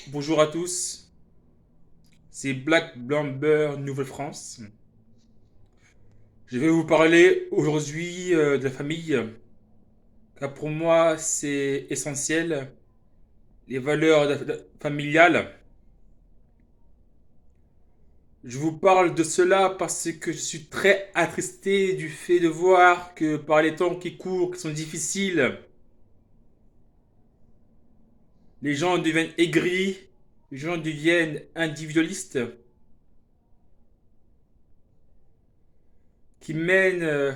Bonjour à tous, c'est Black Blamber Nouvelle-France. Je vais vous parler aujourd'hui de la famille, car pour moi c'est essentiel, les valeurs familiales. Je vous parle de cela parce que je suis très attristé du fait de voir que par les temps qui courent, qui sont difficiles, les gens deviennent aigris, les gens deviennent individualistes, qui mènent, euh,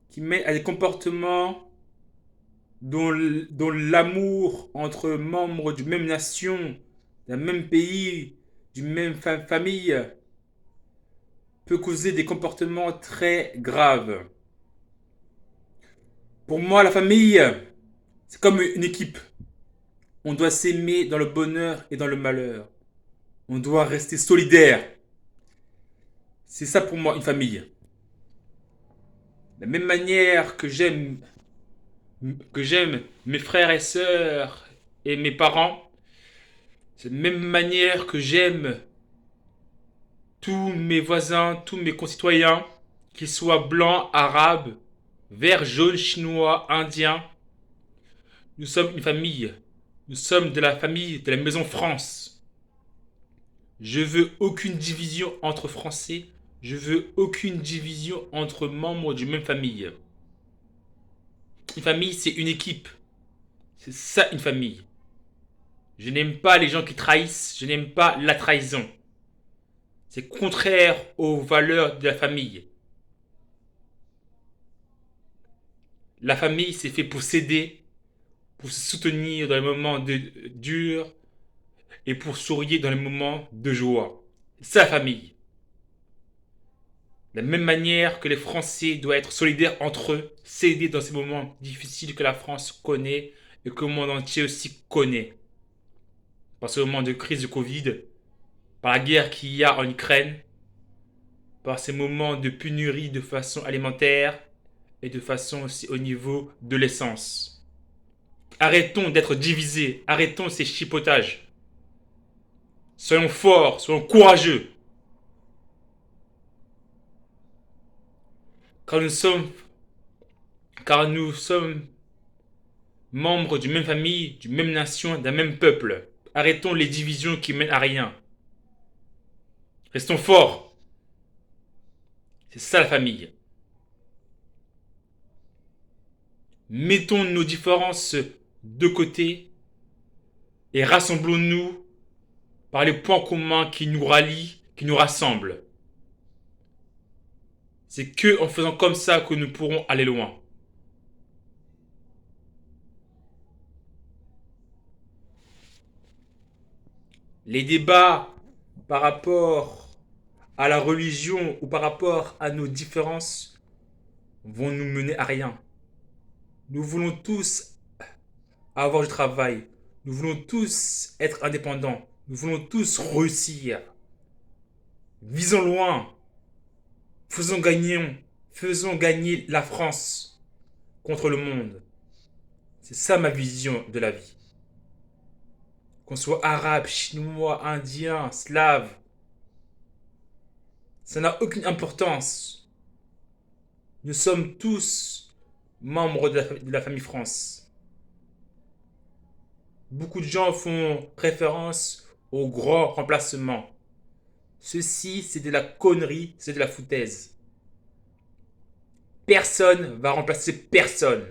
qui mènent à des comportements dont l'amour entre membres d'une même nation, d'un même pays, d'une même famille peut causer des comportements très graves. Pour moi, la famille, c'est comme une équipe. On doit s'aimer dans le bonheur et dans le malheur. On doit rester solidaire. C'est ça pour moi une famille. De la même manière que j'aime mes frères et sœurs et mes parents, c'est de la même manière que j'aime tous mes voisins, tous mes concitoyens, qu'ils soient blancs, arabes, verts, jaunes, chinois, indiens. Nous sommes une famille. Nous sommes de la famille de la Maison France. Je veux aucune division entre Français. Je veux aucune division entre membres d'une même famille. Une famille, c'est une équipe. C'est ça une famille. Je n'aime pas les gens qui trahissent. Je n'aime pas la trahison. C'est contraire aux valeurs de la famille. La famille, c'est fait pour s'aider, pour se soutenir dans les moments durs et pour sourire dans les moments de joie. C'est la famille. De la même manière que les Français doivent être solidaires entre eux, s'aider dans ces moments difficiles que la France connaît et que le monde entier aussi connaît. Par ce moment de crise de Covid, par la guerre qu'il y a en Ukraine, par ces moments de pénurie de façon alimentaire et de façon aussi au niveau de l'essence. Arrêtons d'être divisés, arrêtons ces chipotages. Soyons forts, soyons courageux. Car nous sommes, car nous sommes membres d'une même famille, d'une même nation, d'un même peuple. Arrêtons les divisions qui mènent à rien. Restons forts. C'est ça la famille. Mettons nos différences de côté et rassemblons-nous par les points communs qui nous rallient, qui nous rassemblent. C'est que en faisant comme ça que nous pourrons aller loin. Les débats par rapport à la religion ou par rapport à nos différences vont nous mener à rien. Nous voulons tous avoir du travail. Nous voulons tous être indépendants. Nous voulons tous réussir. Visons loin. Faisons gagner, faisons gagner la France contre le monde. C'est ça ma vision de la vie. Qu'on soit arabe, chinois, indien, slave, ça n'a aucune importance. Nous sommes tous membres de la famille France. Beaucoup de gens font référence au grand remplacement. Ceci, c'est de la connerie, c'est de la foutaise. Personne va remplacer personne.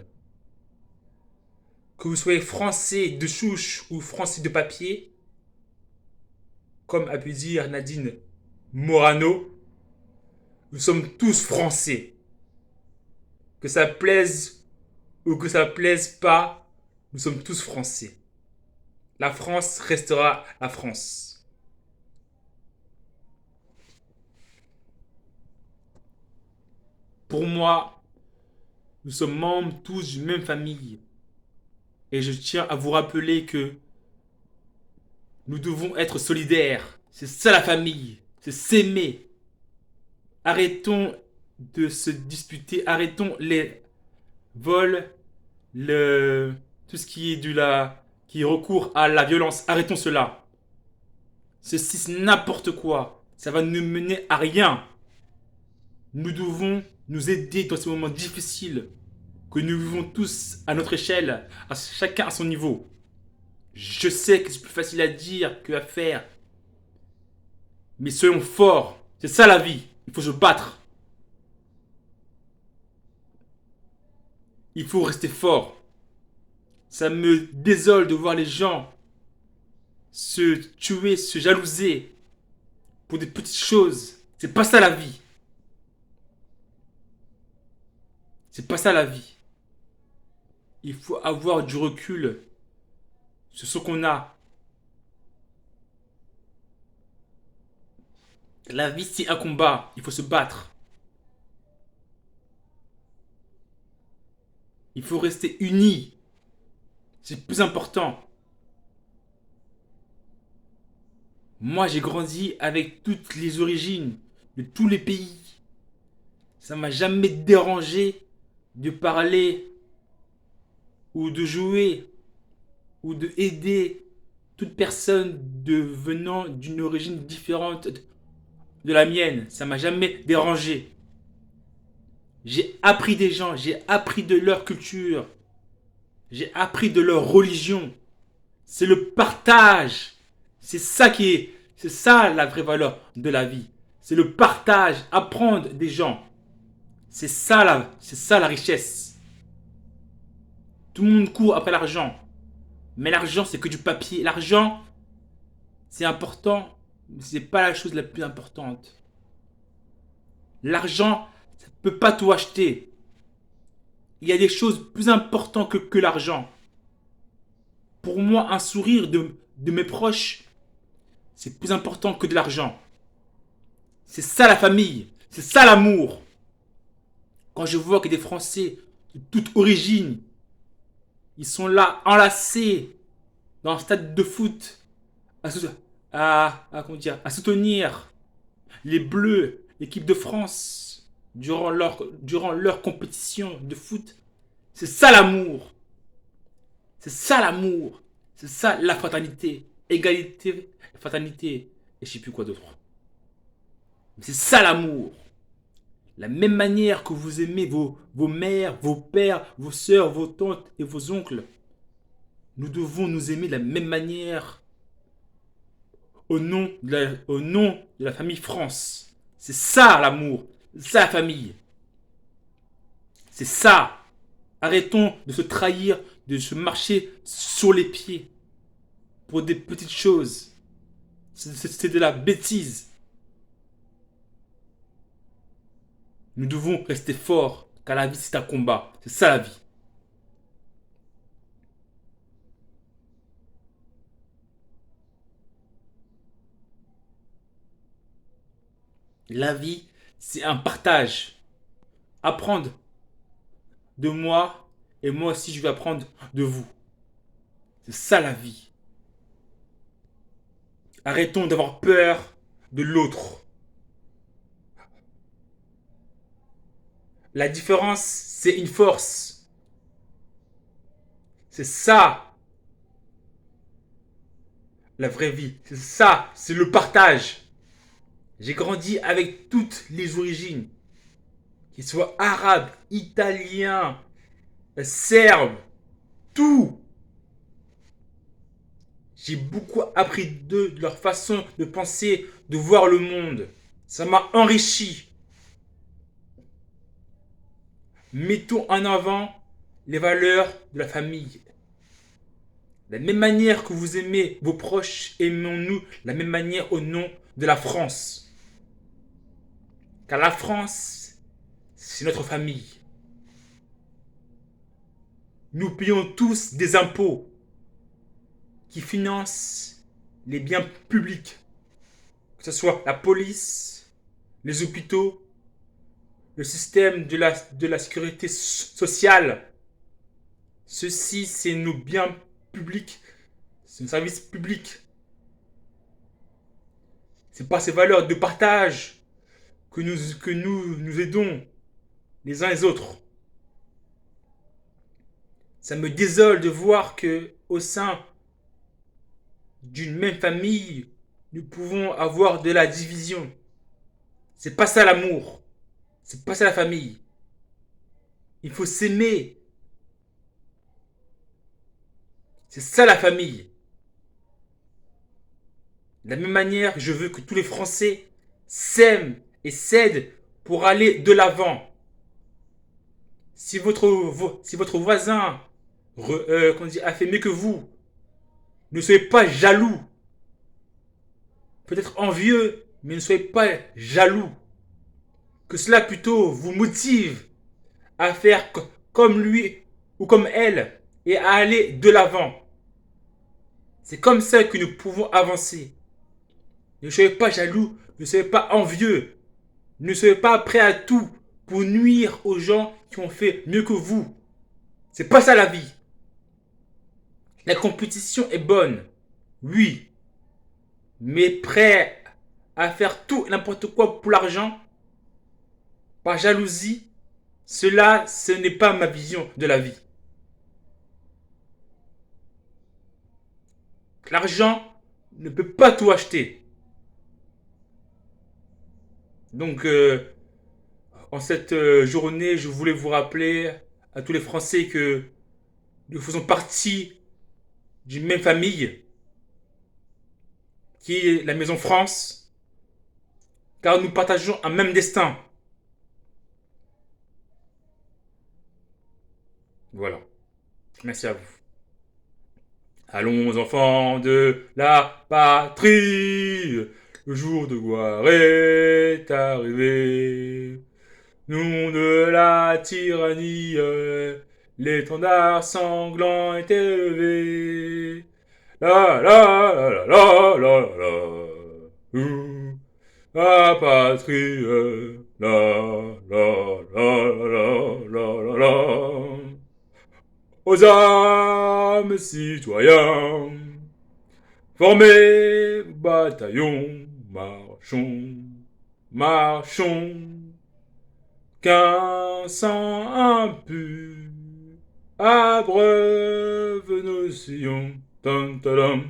Que vous soyez français de chouche ou français de papier, comme a pu dire Nadine Morano, nous sommes tous français. Que ça plaise ou que ça plaise pas, nous sommes tous français. La France restera la France. Pour moi, nous sommes membres tous d'une même famille. Et je tiens à vous rappeler que nous devons être solidaires. C'est ça la famille. C'est s'aimer. Arrêtons de se disputer. Arrêtons les vols, tout ce qui est qui recourent à la violence. Arrêtons cela. Ceci, c'est n'importe quoi. Ça va ne mener à rien. Nous devons nous aider dans ces moments difficiles que nous vivons tous à notre échelle, à chacun à son niveau. Je sais que c'est plus facile à dire que à faire, mais soyons forts. C'est ça la vie. Il faut se battre. Il faut rester fort. Ça me désole de voir les gens se tuer, se jalouser pour des petites choses. C'est pas ça la vie. C'est pas ça la vie. Il faut avoir du recul sur ce qu'on a. La vie, c'est un combat. Il faut se battre. Il faut rester unis. C'est le plus important. Moi, j'ai grandi avec toutes les origines de tous les pays. Ça m'a jamais dérangé de parler ou de jouer ou de aider toute personne venant d'une origine différente de la mienne. Ça m'a jamais dérangé. J'ai appris des gens, j'ai appris de leur culture, j'ai appris de leur religion. C'est le partage. C'est ça la vraie valeur de la vie. C'est le partage, apprendre des gens. C'est ça la richesse. Tout le monde court après l'argent. Mais l'argent, c'est que du papier. L'argent, c'est important, mais c'est pas la chose la plus importante. L'argent, ça ne peut pas tout acheter. Il y a des choses plus importantes que l'argent. Pour moi, un sourire de mes proches, c'est plus important que de l'argent. C'est ça la famille. C'est ça l'amour. Quand je vois que des Français de toute origine, ils sont là enlacés dans un stade de foot à, à soutenir les Bleus, l'équipe de France, durant leur compétition de foot. C'est ça l'amour. C'est ça l'amour. C'est ça la fraternité. Égalité, fraternité. Et je sais plus quoi d'autre. Mais c'est ça l'amour. La même manière que vous aimez vos mères, vos pères, vos sœurs, vos tantes et vos oncles. Nous devons nous aimer de la même manière au nom de la famille France. C'est ça l'amour. C'est ça la famille. C'est ça. Arrêtons de se trahir, de se marcher sur les pieds pour des petites choses. C'est de la bêtise. Nous devons rester forts, car la vie c'est un combat. C'est ça la vie. La vie, c'est un partage. Apprendre de moi et moi aussi je vais apprendre de vous. C'est ça la vie. Arrêtons d'avoir peur de l'autre. La différence, c'est une force. C'est ça la vraie vie. C'est ça, c'est le partage. J'ai grandi avec toutes les origines, qu'ils soient arabes, italiens, serbes, tout. J'ai beaucoup appris d'eux, de leur façon de penser, de voir le monde. Ça m'a enrichi. Mettons en avant les valeurs de la famille. De la même manière que vous aimez vos proches, aimons-nous de la même manière au nom de la France. Car la France, c'est notre famille. Nous payons tous des impôts qui financent les biens publics, que ce soit la police, les hôpitaux, le système de la sécurité sociale. Ceci, c'est nos biens publics, c'est nos services publics. C'est par ces valeurs de partage que nous aidons les uns les autres. Ça me désole de voir que au sein d'une même famille, nous pouvons avoir de la division. C'est pas ça l'amour. C'est pas ça la famille. Il faut s'aimer. C'est ça la famille. De la même manière, je veux que tous les Français s'aiment et s'aident pour aller de l'avant. Si votre voisin a fait mieux que vous, ne soyez pas jaloux. Peut-être envieux, mais ne soyez pas jaloux. Que cela plutôt vous motive à faire comme lui ou comme elle et à aller de l'avant. C'est comme ça que nous pouvons avancer. Ne soyez pas jaloux, ne soyez pas envieux, ne soyez pas prêt à tout pour nuire aux gens qui ont fait mieux que vous. C'est pas ça la vie. La compétition est bonne, oui, mais prêt à faire tout et n'importe quoi pour l'argent, par jalousie, cela, ce n'est pas ma vision de la vie. L'argent ne peut pas tout acheter. Donc, en cette journée, je voulais vous rappeler à tous les Français que nous faisons partie d'une même famille, qui est la Maison France, car nous partageons un même destin. Voilà. Merci à vous. Allons, enfants de la patrie, le jour de gloire est arrivé. Nom de la tyrannie, l'étendard sanglant est élevé. La la la la la la la. La patrie, la la la la la la la. Aux âmes citoyens, formez bataillon, marchons, marchons, qu'un sang impur abreuve nos sillons. Tan, tadam,